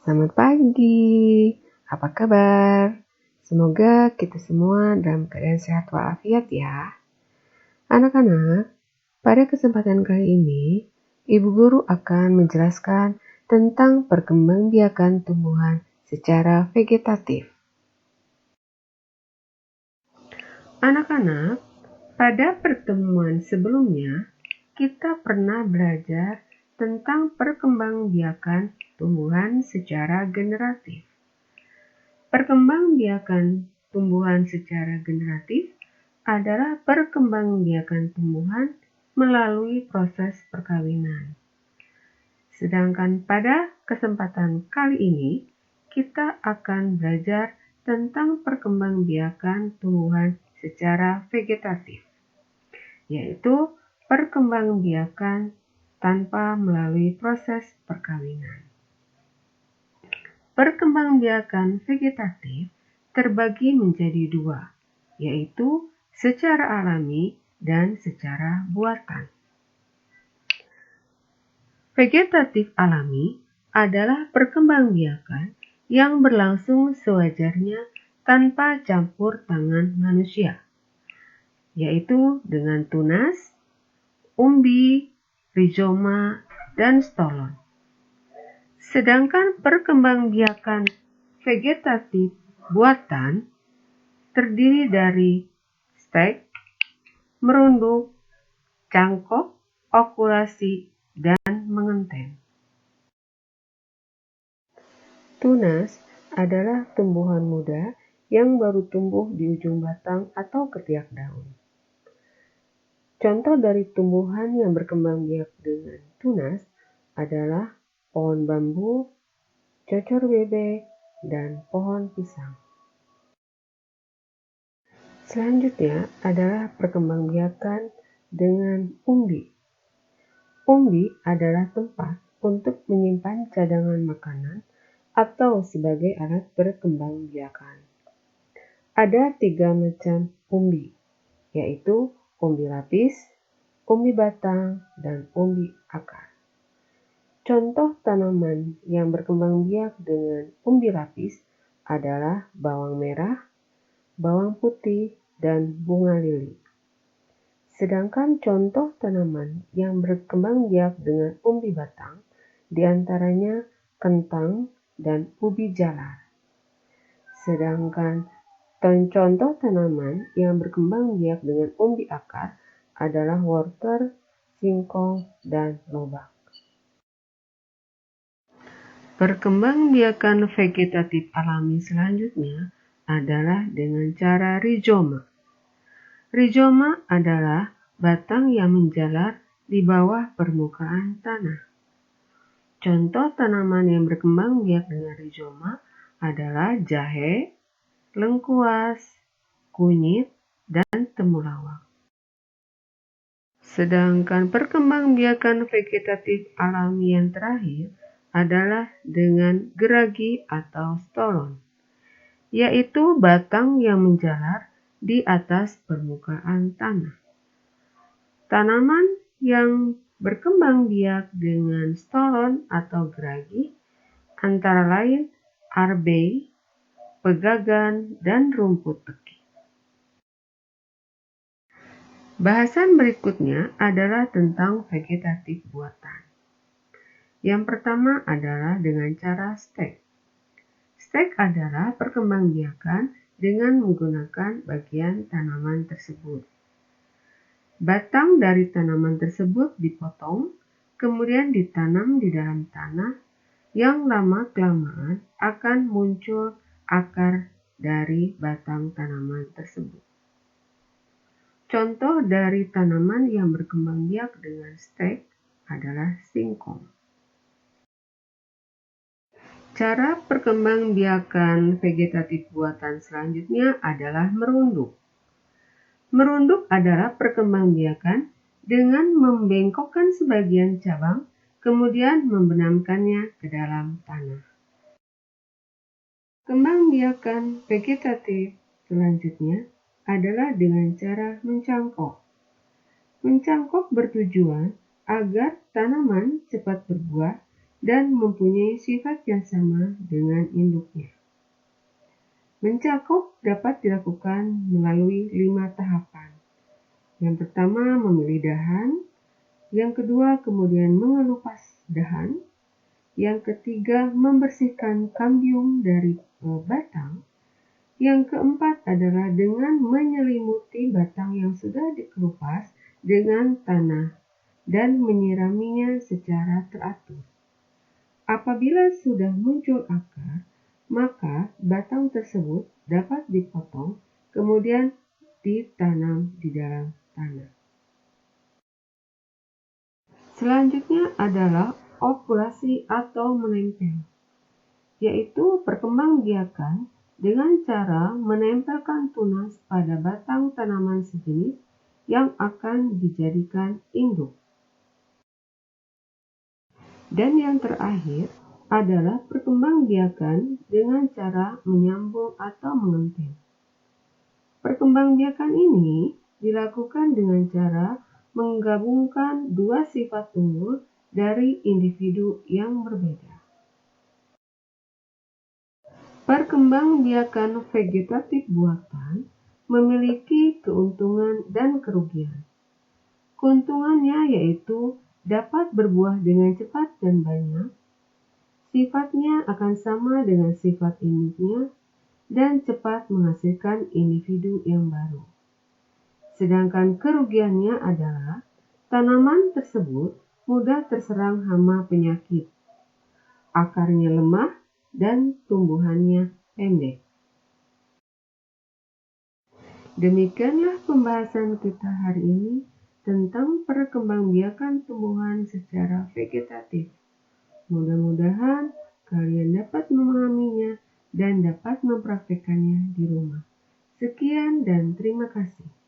Selamat pagi, apa kabar? Semoga kita semua dalam keadaan sehat walafiat ya. Anak-anak, pada kesempatan kali ini, Ibu Guru akan menjelaskan tentang perkembangbiakan tumbuhan secara vegetatif. Anak-anak, pada pertemuan sebelumnya, kita pernah belajar tentang perkembangbiakan tumbuhan secara generatif. Perkembangbiakan tumbuhan secara generatif adalah perkembangbiakan tumbuhan melalui proses perkawinan. Sedangkan pada kesempatan kali ini, kita akan belajar tentang perkembangbiakan tumbuhan secara vegetatif, yaitu perkembangbiakan tanpa melalui proses perkawinan. Perkembangbiakan vegetatif terbagi menjadi dua, yaitu secara alami dan secara buatan. Vegetatif alami adalah perkembangbiakan yang berlangsung sewajarnya tanpa campur tangan manusia, yaitu dengan tunas, umbi, rizoma, dan stolon. Sedangkan perkembangbiakan vegetatif buatan terdiri dari stek, merunduk, cangkok, okulasi, dan mengenten. Tunas adalah tumbuhan muda yang baru tumbuh di ujung batang atau ketiak daun. Contoh dari tumbuhan yang berkembang biak dengan tunas adalah pohon bambu, cocor bebek, dan pohon pisang. Selanjutnya adalah perkembangbiakan dengan umbi. Umbi adalah tempat untuk menyimpan cadangan makanan atau sebagai alat perkembangbiakan. Ada 3 macam umbi, yaitu umbi lapis, umbi batang, dan umbi akar. Contoh tanaman yang berkembang biak dengan umbi lapis adalah bawang merah, bawang putih, dan bunga lili. Sedangkan contoh tanaman yang berkembang biak dengan umbi batang diantaranya kentang dan ubi jalar. Sedangkan contoh tanaman yang berkembang biak dengan umbi akar adalah wortel, singkong, dan lobak. Perkembangbiakan vegetatif alami selanjutnya adalah dengan cara rizoma. Rizoma adalah batang yang menjalar di bawah permukaan tanah. Contoh tanaman yang berkembang biak dengan rizoma adalah jahe, lengkuas, kunyit, dan temulawak. Sedangkan perkembangbiakan vegetatif alami yang terakhir adalah dengan geragi atau stolon, yaitu batang yang menjalar di atas permukaan tanah. Tanaman yang berkembang biak dengan stolon atau geragi antara lain arbei, pegagan, dan rumput teki. Bahasan berikutnya adalah tentang vegetatif buatan. Yang pertama adalah dengan cara stek. Stek adalah perkembangbiakan dengan menggunakan bagian tanaman tersebut. Batang dari tanaman tersebut dipotong, kemudian ditanam di dalam tanah yang lama-kelamaan akan muncul akar dari batang tanaman tersebut. Contoh dari tanaman yang berkembang biak dengan stek adalah singkong. Cara perkembangbiakan vegetatif buatan selanjutnya adalah merunduk. Merunduk adalah perkembangbiakan dengan membengkokkan sebagian cabang, kemudian membenamkannya ke dalam tanah. Perkembangbiakan vegetatif selanjutnya adalah dengan cara mencangkok. Mencangkok bertujuan agar tanaman cepat berbuah dan mempunyai sifat yang sama dengan induknya. Mencakup dapat dilakukan melalui 5 tahapan. Yang pertama, memilih dahan. Yang kedua, kemudian mengelupas dahan. Yang ketiga, membersihkan kambium dari batang. Yang keempat adalah dengan menyelimuti batang yang sudah dikelupas dengan tanah dan menyiraminya secara teratur. Apabila sudah muncul akar, maka batang tersebut dapat dipotong kemudian ditanam di dalam tanah. Selanjutnya adalah okulasi atau menempel, yaitu perkembangbiakan dengan cara menempelkan tunas pada batang tanaman sejenis yang akan dijadikan induk. Dan yang terakhir adalah perkembangbiakan dengan cara menyambung atau mengentil. Perkembangbiakan ini dilakukan dengan cara menggabungkan dua sifat unggul dari individu yang berbeda. Perkembangbiakan vegetatif buatan memiliki keuntungan dan kerugian. Keuntungannya yaitu dapat berbuah dengan cepat dan banyak, sifatnya akan sama dengan sifat induknya, dan cepat menghasilkan individu yang baru. Sedangkan kerugiannya adalah tanaman tersebut mudah terserang hama penyakit, akarnya lemah, dan tumbuhannya pendek. Demikianlah pembahasan kita hari ini tentang perkembangbiakan tumbuhan secara vegetatif. Mudah-mudahan kalian dapat memahaminya dan dapat mempraktikkannya di rumah. Sekian dan terima kasih.